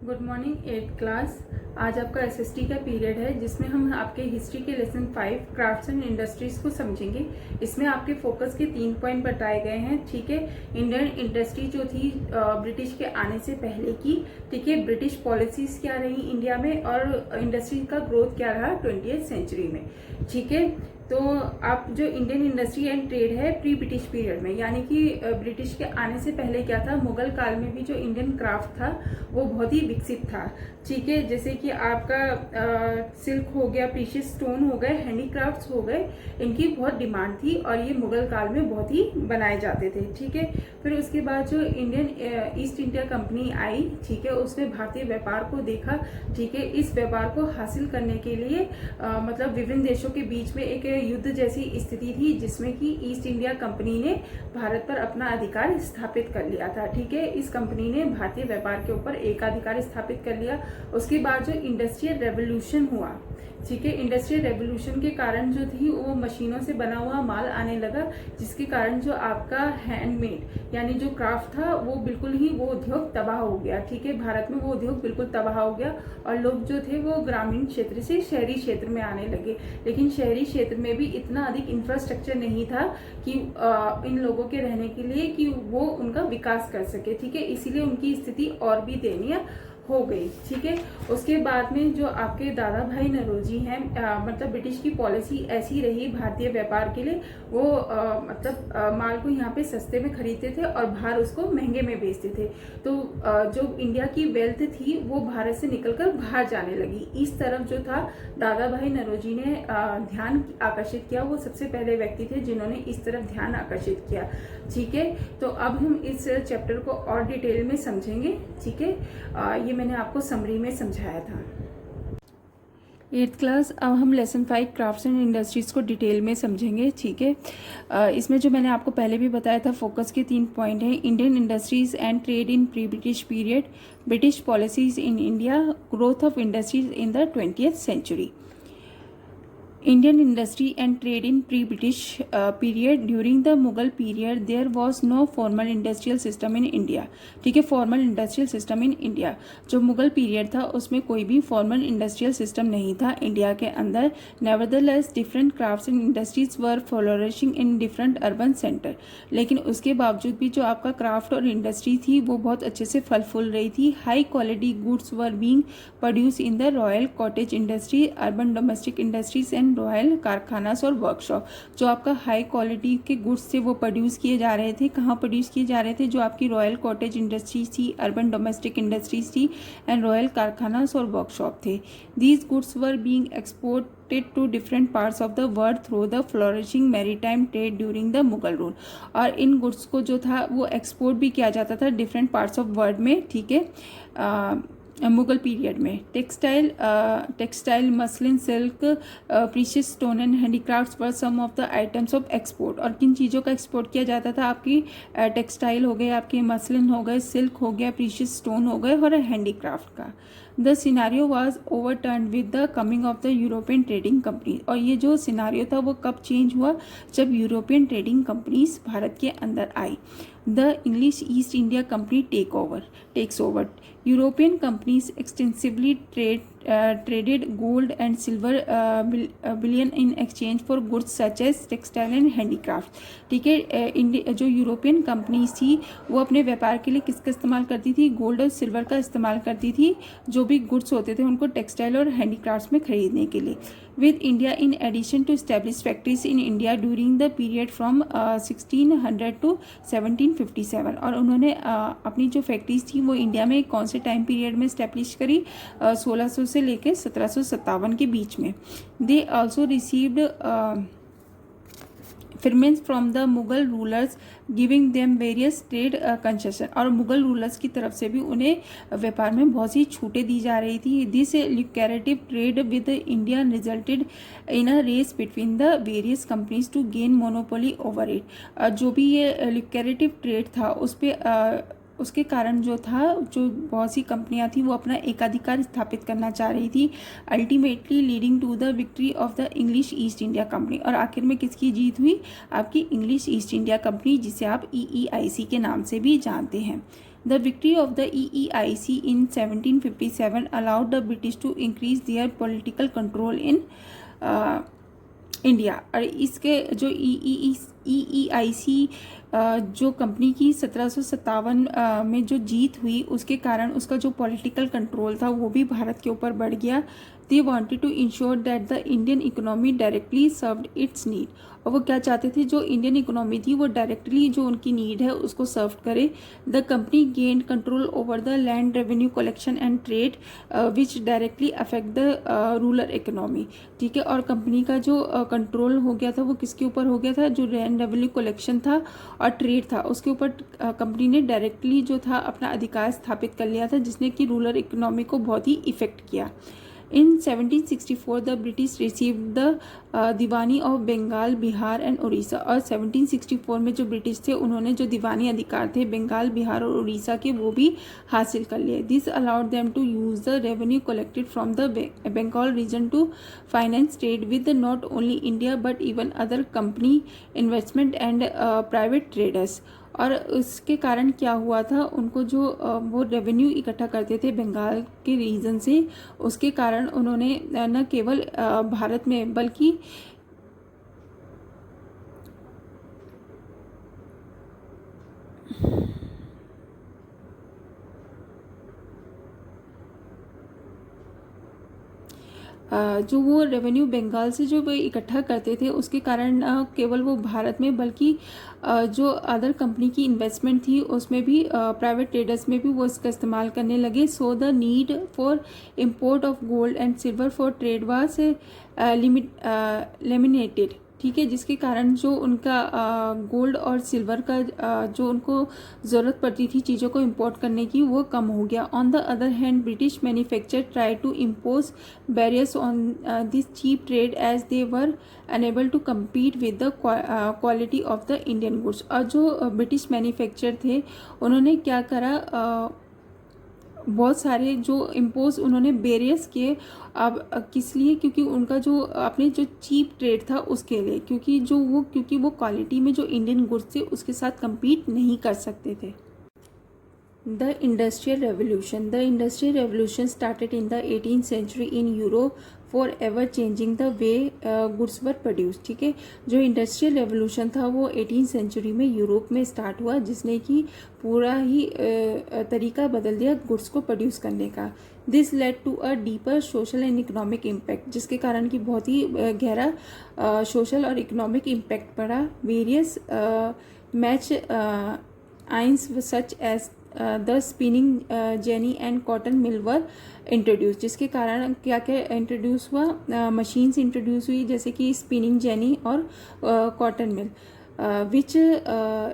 Good morning 8th class. आज आपका SST का पीरियड है जिसमें हम आपके हिस्ट्री के लेसन 5 क्राफ्ट्स एंड इंडस्ट्रीज को समझेंगे। इसमें आपके फोकस के 3 पॉइंट बताए गए हैं। ठीक है, इंडियन इंडस्ट्री जो थी ब्रिटिश के आने से पहले की, ठीक है, ब्रिटिश पॉलिसीज क्या रही इंडिया में और इंडस्ट्री का ग्रोथ क्या रहा 20th सेंचुरी में। ठीक है, तो आप जो इंडियन इंडस्ट्री एंड ट्रेड है प्री ब्रिटिश पीरियड में, यानी कि ब्रिटिश के आने से पहले क्या था, मुगल काल में भी जो इंडियन क्राफ्ट था वो बहुत ही विकसित था। ठीक है, जैसे कि आपका सिल्क हो गया, प्रीशियस स्टोन हो गए, हैंडीक्राफ्ट्स हो गए, इनकी बहुत डिमांड थी और ये मुगल काल में बहुत ही बनाए जाते थे। ठीक है, फिर उसके बाद जो इंडियन ईस्ट इंडिया कंपनी आई, ठीक है, उसने भारतीय व्यापार को देखा। ठीक है, इस व्यापार को हासिल करने के लिए मतलब विभिन्न देशों के बीच में एक युद्ध जैसी स्थिति थी जिसमें कि ईस्ट इंडिया कंपनी ने भारत पर अपना अधिकार स्थापित कर लिया था। ठीक है, इस कंपनी ने भारतीय व्यापार के ऊपर एकाधिकार स्थापित कर लिया। उसके बाद जो इंडस्ट्रियल रेवोल्यूशन हुआ, ठीक है, इंडस्ट्रियल रेवोल्यूशन के कारण जो थी वो मशीनों से बना हुआ माल आने लगा, जिसके कारण जो आपका हैंडमेड यानी जो क्राफ्ट था वो बिल्कुल ही वो उद्योग तबाह हो गया। ठीक है, भारत में वो उद्योग बिल्कुल तबाह हो गया और लोग जो थे वो ग्रामीण क्षेत्र से शहरी क्षेत्र में आने लगे। लेकिन शहरी क्षेत्र में भी इतना अधिक इंफ्रास्ट्रक्चर नहीं था कि इन लोगों के रहने के लिए कि वो उनका विकास कर सके। ठीक है, इसीलिए उनकी स्थिति और भी दयनीय हो गई। ठीक है, उसके बाद में जो आपके दादा भाई नौरोजी हैं, मतलब ब्रिटिश की पॉलिसी ऐसी रही भारतीय व्यापार के लिए, वो माल को यहाँ पे सस्ते में खरीदते थे और बाहर उसको महंगे में बेचते थे। तो जो इंडिया की वेल्थ थी वो भारत से निकलकर बाहर जाने लगी। इस तरफ जो था दादा भाई नौरोजी ने ध्यान आकर्षित किया, वो सबसे पहले व्यक्ति थे जिन्होंने इस तरफ ध्यान आकर्षित किया। ठीक है, तो अब हम इस चैप्टर को और डिटेल में समझेंगे। ठीक है, ये मैंने आपको समरी में समझाया था। 8th क्लास, अब हम लेसन 5 क्राफ्ट्स एंड इंडस्ट्रीज को डिटेल में समझेंगे। ठीक है, इसमें जो मैंने आपको पहले भी बताया था फोकस के 3 पॉइंट हैं। Indian industries and trade in pre British period, British policies in India, growth of industries in the 20th century. Indian industry and trade in pre-British period. During the Mughal period, there was no formal industrial system in India. ठीक है, formal industrial system in India. जो Mughal period था उसमें कोई भी formal industrial system नहीं था India के अंदर। Nevertheless different crafts and industries were flourishing in different urban centre. लेकिन उसके बावजूद भी जो आपका क्राफ्ट और इंडस्ट्री थी वो बहुत अच्छे से फल फूल रही थी। High quality goods were being produce in the royal cottage industry, urban domestic industries and royal कारखानास और वर्कशॉप। जो आपका हाई क्वालिटी के गुड्स थे वो प्रोड्यूस किए जा रहे थे। कहाँ प्रोड्यूस किए जा रहे थे? जो आपकी रॉयल कॉटेज इंडस्ट्रीज थी, अर्बन डोमेस्टिक इंडस्ट्रीज थी एंड रॉयल कारखानास और वर्कशॉप थे। These goods were being exported to different parts of the world through the flourishing maritime trade during the Mughal rule. और इन गुड्स को जो था वो एक्सपोर्ट भी किया जाता था डिफरेंट पार्ट्स ऑफ वर्ल्ड में। ठीक है, मुगल पीरियड में textile muslin, silk, precious stone and handicrafts were some of the items of export. और किन चीज़ों का एक्सपोर्ट किया जाता था? आपकी टेक्सटाइल हो गए, आपके मसलिन हो गए, सिल्क हो गया, प्रीशियस स्टोन हो गए और हैंडीक्राफ्ट का। The scenario was overturn with the coming of the European trading company. और ये जो सिनारियो था वो कब चेंज हुआ? जब यूरोपियन ट्रेडिंग कंपनीज भारत के अंदर आई। The English East India company takes over. European companies extensively traded gold and silver bullion in exchange for goods such as textile and handicraft। ठीक है, जो यूरोपियन कंपनीज थी वो अपने व्यापार के लिए किसका इस्तेमाल करती थी? गोल्ड और सिल्वर का इस्तेमाल करती थी, जो भी गुड्स होते थे उनको टेक्सटाइल और हैंडीक्राफ्ट्स में खरीदने के लिए। with India in addition to establish factories in India during the period from 1600 to 1757। और उन्होंने अपनी जो फैक्ट्रीज थी वो इंडिया में कौन से टाइम पीरियड में इस्टेब्लिश करी? 1600 से लेकर 1757 के बीच में। They also received firmans from the Mughal rulers giving them various trade concession. और मुगल रूलर्स की तरफ से भी उन्हें व्यापार में बहुत सी छूटें दी जा रही थी। This lucrative trade with India resulted in a race between the various companies to gain monopoly over it. जो भी ये ल्यूक्रेटिव ट्रेड था उस पर उसके कारण जो बहुत सी कंपनियां थी वो अपना एकाधिकार स्थापित करना चाह रही थी, ultimately leading to the victory of the English East India Company. और आखिर में किसकी जीत हुई? आपकी इंग्लिश ईस्ट इंडिया कंपनी, जिसे आप EEIC के नाम से भी जानते हैं। The victory of the EEIC in 1757 allowed the British to increase their political control in India. और इसके जो EEIC जो कंपनी की 1757 में जो जीत हुई उसके कारण उसका जो पॉलिटिकल कंट्रोल था वो भी भारत के ऊपर बढ़ गया। They wanted to ensure that the Indian economy directly served its need। और वो क्या चाहते थे, जो इंडियन इकोनॉमी थी वो डायरेक्टली जो उनकी नीड है उसको सर्व करे। The company gained control over the land revenue collection and trade which directly affect the rural economy. ठीक है, और कंपनी का जो कंट्रोल हो गया था वो किसके ऊपर हो गया था, जो लैंड रेवेन्यू कलेक्शन था और ट्रेड था उसके ऊपर कंपनी ने डायरेक्टली जो था अपना अधिकार स्थापित कर लिया था, जिसने कि रूरल इकोनॉमी को बहुत ही इफेक्ट किया। In 1764 the British received the diwani of Bengal, Bihar and Orissa. और 1764 में जो ब्रिटिश थे उन्होंने जो दीवानी अधिकार थे बंगाल, बिहार और उड़ीसा के वो भी हासिल कर लिए। This allowed them to use the revenue collected from the Bengal region to finance trade with not only India but even other company, investment and private traders. और उसके कारण क्या हुआ था, उनको जो वो रेवेन्यू इकट्ठा करते थे बंगाल के रीजन से, उसके कारण उन्होंने न केवल भारत में बल्कि जो वो रेवेन्यू बंगाल से जो वो इकट्ठा करते थे उसके कारण केवल वो भारत में बल्कि जो अदर कंपनी की इन्वेस्टमेंट थी उसमें भी, प्राइवेट ट्रेडर्स में भी वो इसका इस्तेमाल करने लगे। So the need for import of gold and silver for trade was limited. ठीक है, जिसके कारण जो उनका गोल्ड और सिल्वर का जो उनको ज़रूरत पड़ती थी चीज़ों को इंपोर्ट करने की वो कम हो गया। On the other hand British manufacture try to impose barriers on this cheap trade as they were unable to compete with the quality of the Indian goods. और जो ब्रिटिश मैन्युफैक्चर थे उन्होंने क्या करा, बहुत सारे जो इम्पोज उन्होंने बैरियर्स किए। अब किस लिए, क्योंकि उनका जो अपने जो चीप ट्रेड था उसके लिए, क्योंकि वो क्वालिटी में जो इंडियन गुड्स थे उसके साथ compete नहीं कर सकते थे। The Industrial Revolution. The Industrial Revolution started in the 18th century in Europe, forever changing the way goods were produced। ठीक है, जो इंडस्ट्रियल रेवोल्यूशन था वो 18th सेंचुरी में यूरोप में स्टार्ट हुआ, जिसने कि पूरा ही तरीका बदल दिया गुड्स को प्रोड्यूस करने का। This led to a deeper social and economic impact, जिसके कारण की बहुत ही गहरा सोशल और इकोनॉमिक इम्पैक्ट पड़ा। Various machines such as the spinning jenny and cotton mill were introduce, जिसके कारण क्या क्या इंट्रोड्यूस हुआ, मशीन्स इंट्रोड्यूस हुई जैसे कि स्पिनिंग जेनी और cotton mill, which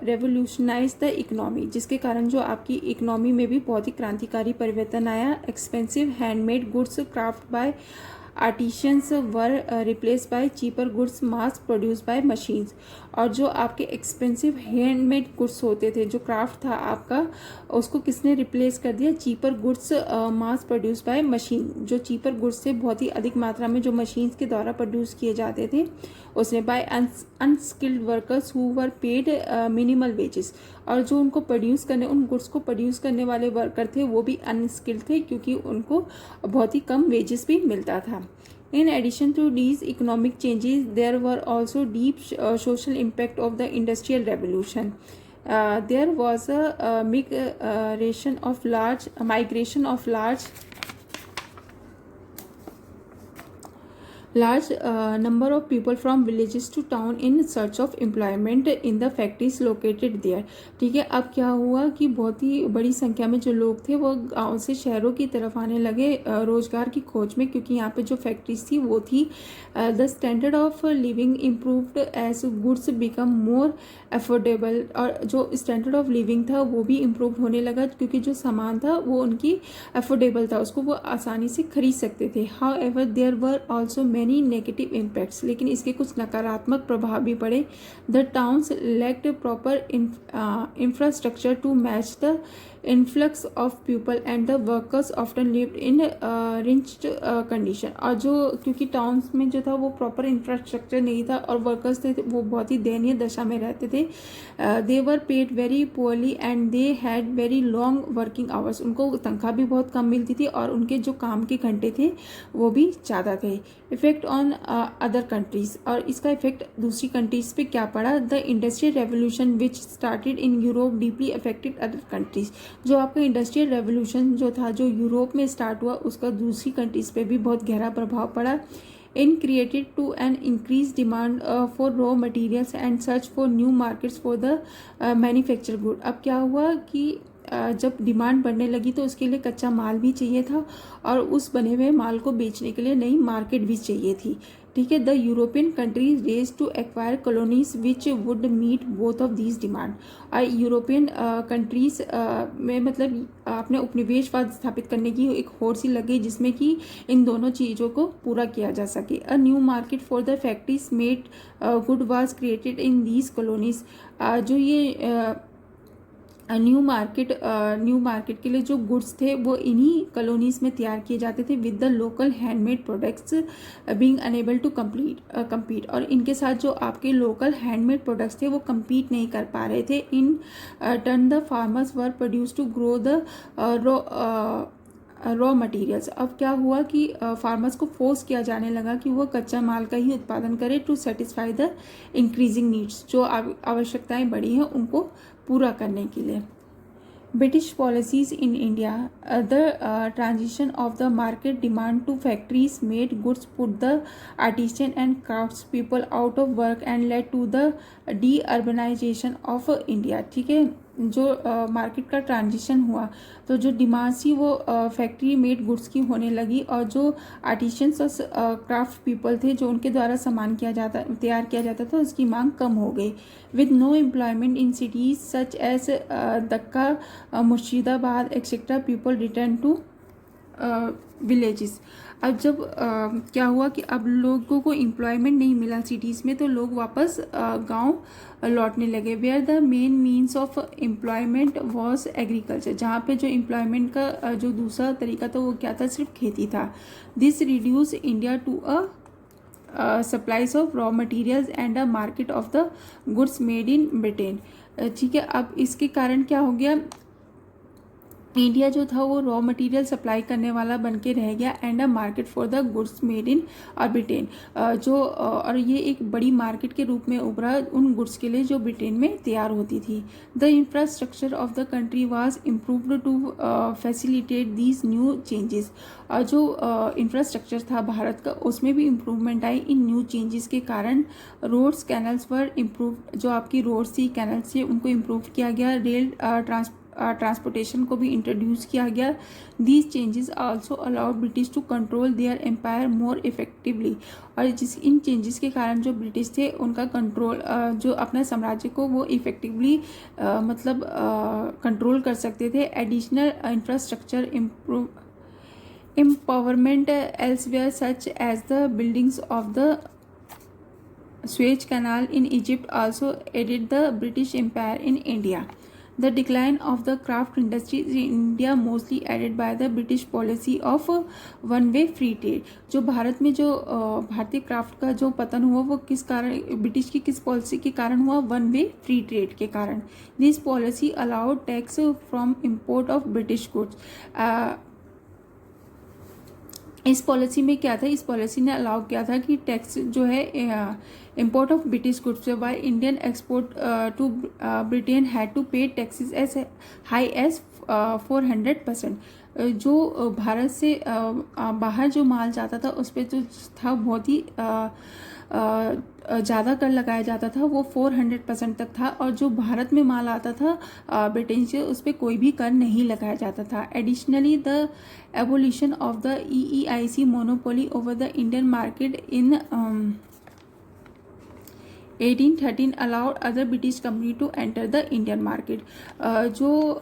revolutionise the economy, जिसके कारण जो आपकी इकोनॉमी में भी बहुत ही क्रांतिकारी परिवर्तन आया। Expensive handmade goods craft by artisans were replace by cheaper goods mass produce by machines. और जो आपके एक्सपेंसिव हैंडमेड गुड्स होते थे, जो क्राफ्ट था आपका, उसको किसने रिप्लेस कर दिया, cheaper goods mass produce by machine. जो चीपर गुड्स थे बहुत ही अधिक मात्रा में जो मशीन्स के द्वारा प्रोड्यूस किए जाते थे उसने by unskilled workers who were paid minimal wages. और जो उनको प्रोड्यूस करने, उन गुड्स को प्रोड्यूस करने वाले वर्कर थे वो भी अनस्किल्ड थे, क्योंकि उनको बहुत ही कम वेजेस भी मिलता था। In addition to these economic changes, there were also deep social impact of the Industrial Revolution. There was a migration of large number of people from villages to town in search of employment in the factories located there। ठीक है, अब क्या हुआ कि बहुत ही बड़ी संख्या में जो लोग थे वो गांव से शहरों की तरफ आने लगे रोजगार की खोज में, क्योंकि यहाँ पे जो फैक्ट्रीज थी वो थी। The standard of living improved as goods become more affordable. और जो स्टैंडर्ड ऑफ लिविंग था वो भी इम्प्रूव होने लगा, क्योंकि जो सामान था वो उनकी अफोर्डेबल था, उसको वो आसानी से खरीद सकते थे। However there were also many negative impacts, लेकिन इसके कुछ नकारात्मक प्रभाव भी पड़े। The towns lacked proper infrastructure to match the influx of people and the workers often lived in wretched condition. और जो क्योंकि टाउन्स में जो था वो प्रॉपर इंफ्रास्ट्रक्चर नहीं था और वर्कर्स थे वो बहुत ही दयनीय दशा में रहते थे। They were paid very poorly and they had very long working hours. उनको तनख्वाह भी बहुत कम मिलती थी और उनके जो काम के घंटे थे वो भी ज़्यादा थे। इफेक्ट ऑन अदर कंट्रीज, और इसका इफेक्ट दूसरी कंट्रीज पे क्या पड़ा। The industrial revolution which started in Europe deeply affected other countries. जो आपका इंडस्ट्रियल रेवोल्यूशन जो था जो यूरोप में स्टार्ट हुआ उसका दूसरी कंट्रीज पे भी बहुत गहरा प्रभाव पड़ा। In created to an increase demand for raw materials and search for new markets for the manufacture good. अब क्या हुआ कि जब डिमांड बढ़ने लगी तो उसके लिए कच्चा माल भी चाहिए था और उस बने हुए माल को बेचने के लिए नई मार्केट भी चाहिए थी। ठीक है, the European countries race to acquire colonies which would meet both of these demand. और यूरोपियन कंट्रीज में मतलब अपने उपनिवेशवाद स्थापित करने की एक होड़ सी लग गई जिसमें कि इन दोनों चीज़ों को पूरा किया जा सके। A new market for the factories made good was created in these colonies. जो ये न्यू मार्केट के लिए जो गुड्स थे वो इन्हीं कॉलोनीज में तैयार किए जाते थे with the local handmade products being unable to compete. और इनके साथ जो आपके लोकल हैंडमेड प्रोडक्ट्स थे वो कम्पीट नहीं कर पा रहे थे। In turn the farmers were produce to grow the raw materials. अब क्या हुआ कि फार्मर्स को फोर्स किया जाने लगा कि वो कच्चा माल का ही उत्पादन करे to satisfy the increasing needs. जो आवश्यकताएं बढ़ी हैं उनको पूरा करने के लिए। British policies in India, the transition of the market demand to factories made goods put the artisan and craftspeople out of work and led to the de-urbanization of India। ठीक है, जो मार्केट का ट्रांजिशन हुआ तो जो demand थी वो factory made goods की होने लगी और जो आर्टिशंस और क्राफ्ट पीपल थे जो उनके द्वारा सामान तैयार किया जाता था उसकी मांग कम हो गई। With no employment in cities such as Dhaka, Murshidabad etcetera, people return to villages. अब जब क्या हुआ कि अब लोगों को एम्प्लॉयमेंट नहीं मिला सिटीज़ में तो लोग वापस गांव लौटने लगे। Where the main means of employment was agriculture. जहाँ पे जो एम्प्लॉयमेंट का जो दूसरा तरीका था वो क्या था, सिर्फ खेती था। This reduce India to a supplies of raw materials and a market of the goods made in Britain. ठीक है, अब इसके कारण क्या हो गया, इंडिया जो था वो रॉ मटेरियल सप्लाई करने वाला बन के रह गया and a market for the goods made in Britain. और ये एक बड़ी मार्केट के रूप में उभरा उन गुड्स के लिए जो ब्रिटेन में तैयार होती थी। The infrastructure of the country was improved to facilitate these new changes. और जो इंफ्रास्ट्रक्चर था भारत का उसमें भी इम्प्रूवमेंट आई इन न्यू चेंजेस के कारण। रोड्स कैनल्स पर इम्प्रूव, जो आपकी रोड्स थी कैनल्स थी उनको इम्प्रूव किया गया। रेल ट्रांसपोर्टेशन को भी इंट्रोड्यूस किया गया। These changes also allowed British to control their empire more effectively. और इन चेंजेस के कारण जो ब्रिटिश थे उनका कंट्रोल, जो अपने साम्राज्य को वो इफेक्टिवली मतलब कंट्रोल कर सकते थे। Additional infrastructure empowerment elsewhere such as the buildings of the Suez Canal in Egypt also aided the British Empire in India. The decline of the craft industry in India mostly aided by the British policy of one-way free trade. जो भारत में जो भारतीय craft का जो पतन हुआ वो किस कारण, ब्रिटिश की किस पॉलिसी के कारण हुआ, वन वे फ्री ट्रेड के कारण। This policy allowed tax from import of British goods. इस पॉलिसी में क्या था, इस पॉलिसी ने अलाउ किया था कि टैक्स जो है इम्पोर्ट ऑफ ब्रिटिश गुड्स से, while Indian export to Britain had to pay taxes as high as 400%। जो भारत से बाहर जो माल जाता था उस पर जो था बहुत ही ज़्यादा कर लगाया जाता था, वो 400% तक था। और जो भारत में माल आता था ब्रिटेन से उस पर कोई भी कर नहीं लगाया जाता था। Additionally the abolition of the EEIC monopoly over the Indian market in 1813 allowed other British company to enter the Indian market. जो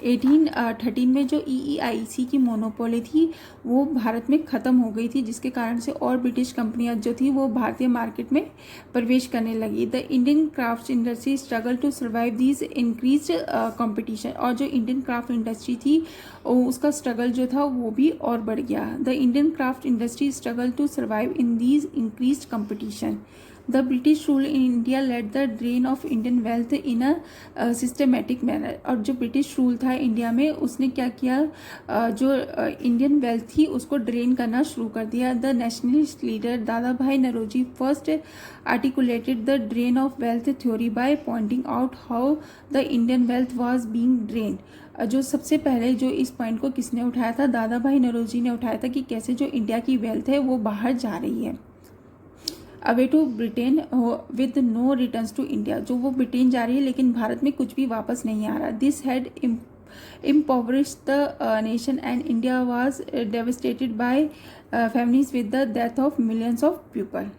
1813 में जो EEIC की मोनोपोली थी वो भारत में ख़त्म हो गई थी, जिसके कारण से और ब्रिटिश कंपनियां जो थी वो भारतीय मार्केट में प्रवेश करने लगी। The Indian craft industry struggle to survive these increase competition, और जो इंडियन क्राफ्ट इंडस्ट्री थी उसका स्ट्रगल जो था वो भी और बढ़ गया। The Indian craft industry struggle to survive in these increase competition. The British rule in India led the drain of Indian wealth in a systematic manner, और जो ब्रिटिश रूल था इंडिया में उसने क्या किया, जो इंडियन वेल्थ थी उसको ड्रेन करना शुरू कर दिया। The nationalist leader Dadabhai Naoroji first articulated the drain of wealth theory by pointing out how the Indian wealth was being drain. जो सबसे पहले जो इस पॉइंट को किसने उठाया था, दादा भाई नौरोजी ने उठाया था कि कैसे जो इंडिया की वेल्थ है वो बाहर जा रही है away to Britain with no returns to India, जो वो ब्रिटेन जा रही है लेकिन भारत में कुछ भी वापस नहीं आ रहा। This had impoverished the nation and India was devastated by famines with the death of millions of people.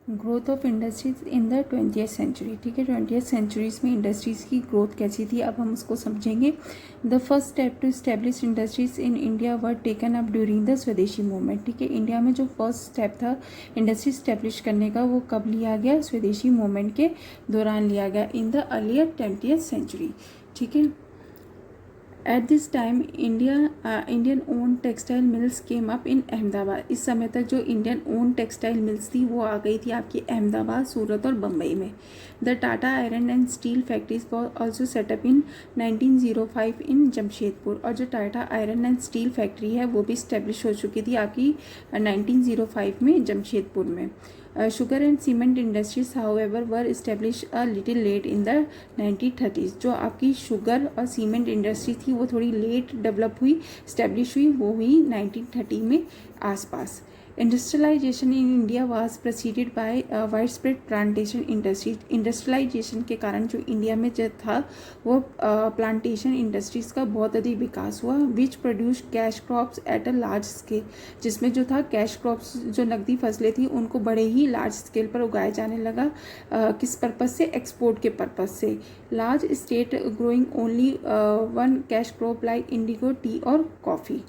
Growth of industries in the 20th century. ठीक है, 20th सेंचुरीज में इंडस्ट्रीज़ की ग्रोथ कैसी थी अब हम उसको समझेंगे। The first step to establish industries in India were taken up during the Swadeshi movement. ठीक है, इंडिया में जो फर्स्ट स्टेप था इंडस्ट्री इस्टेब्लिश करने का वो कब लिया गया, स्वदेशी मूवमेंट के दौरान लिया गया, in the earlier 20th century. ठीक है, at this time Indian own textile mills came up in Ahmedabad. इस समय तक जो इंडियन ओन टेक्सटाइल मिल्स थी वो आ गई थी आपकी अहमदाबाद, सूरत और बम्बई में। The Tata iron and steel factories was also set up in 1905 in Jamshedpur, और जो Tata iron and steel factory है वो भी इस्टेब्लिश हो चुकी थी आपकी 1905 में जमशेदपुर में। Sugar and cement industries however were establish a little late in the 1930s। जो आपकी शुगर और सीमेंट इंडस्ट्री थी वो थोड़ी लेट डेवलप हुई, इस्टेब्लिश हुई, वो हुई 1930 में आसपास। Industrialisation in India was preceded by widespread plantation industries. Industrialisation के कारण जो इंडिया में जो था वो प्लांटेशन इंडस्ट्रीज़ का बहुत अधिक विकास हुआ, which produce cash crops at a large scale, जिसमें जो था कैश क्रॉप्स जो नकदी फसलें थी उनको बड़े ही लार्ज स्केल पर उगाया जाने लगा। किस पर्पज़ से, एक्सपोर्ट के पर्पज़ से। Large state growing only one cash crop like Indigo, T और coffee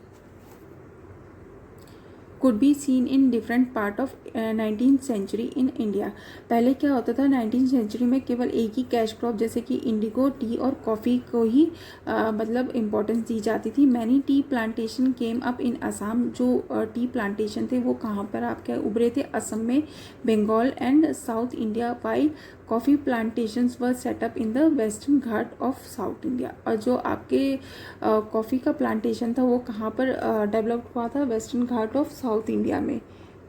could be seen in different part of 19th century in India। पहले क्या होता था 19th सेंचुरी में केवल एक ही कैश क्रॉप जैसे कि इंडिगो, टी और कॉफ़ी को ही मतलब इम्पोर्टेंस दी जाती थी। मैनी टी प्लांटेशन केम अप इन असम। जो टी प्लांटेशन थे वो कहाँ पर आपके उभरे थे, असम में, Bengal and South India. While coffee plantations were set up in the Western Ghat of South India. और जो आपके कॉफ़ी का प्लांटेशन था वो कहाँ पर डेवलप हुआ था, Western Ghat of South India में।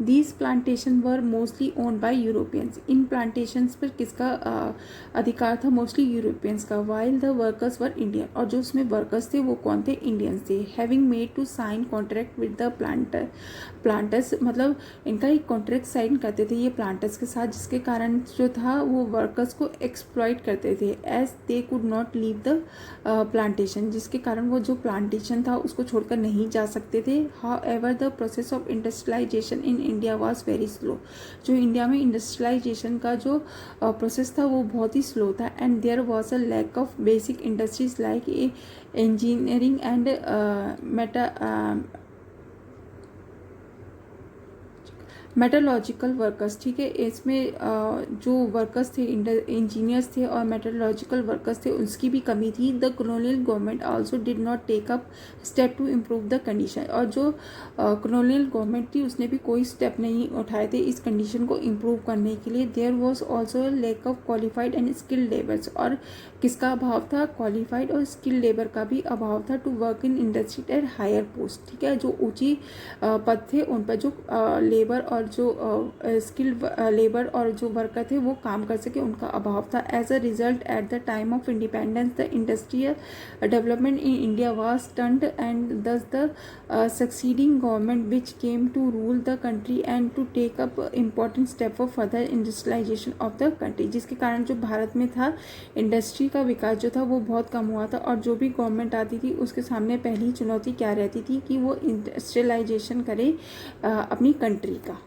These plantation were mostly own by Europeans. इन प्लांटेशंस पर किसका अधिकार था, मोस्टली यूरोपियंस का। While the workers were Indian, और जो उसमें वर्कर्स थे वो कौन थे, इंडियंस थे। Having made to sign contract with the planters, मतलब इनका एक कॉन्ट्रैक्ट साइन करते थे ये प्लांटर्स के साथ, जिसके कारण जो था वो वर्कर्स को एक्सप्लॉइट करते थे as they could not leave the plantation, जिसके कारण वो जो प्लांटेशन था उसको छोड़कर नहीं जा सकते थे। However the process of industrialisation in India was very slow. जो इंडिया में इंडस्ट्रियलाइजेशन का जो प्रोसेस था वो बहुत ही स्लो था। And there was a lack of basic industries like engineering and metallurgical workers. ठीक है, इसमें जो वर्कर्स थे, इंजीनियर्स थे और मेटलॉजिकल वर्कर्स थे, उसकी भी कमी थी। The colonial government also did not take up step to improve the condition. और जो कॉलोनियल गवर्नमेंट थी उसने भी कोई स्टेप नहीं उठाए थे इस कंडीशन को इम्प्रूव करने के लिए। There was also lack of qualified and skilled labours. और किसका अभाव था, क्वालिफाइड और स्किल्ड लेबर का भी अभाव था to work in industry at higher post. ठीक है, जो ऊंची पद थे उन पर जो लेबर और जो स्किल्ड लेबर और जो वर्कर थे वो काम कर सके, उनका अभाव था। As a result at the time of independence the industrial development in India was stunt and thus the succeeding government which came to rule the country and to take up important step for further industrialisation of the country, जिसके कारण जो भारत में था industry का विकास जो था वो बहुत कम हुआ था। और जो भी गवर्नमेंट आती थी उसके सामने पहली चुनौती क्या रहती थी कि वो इंडस्ट्रियलाइजेशन करे अपनी कंट्री का।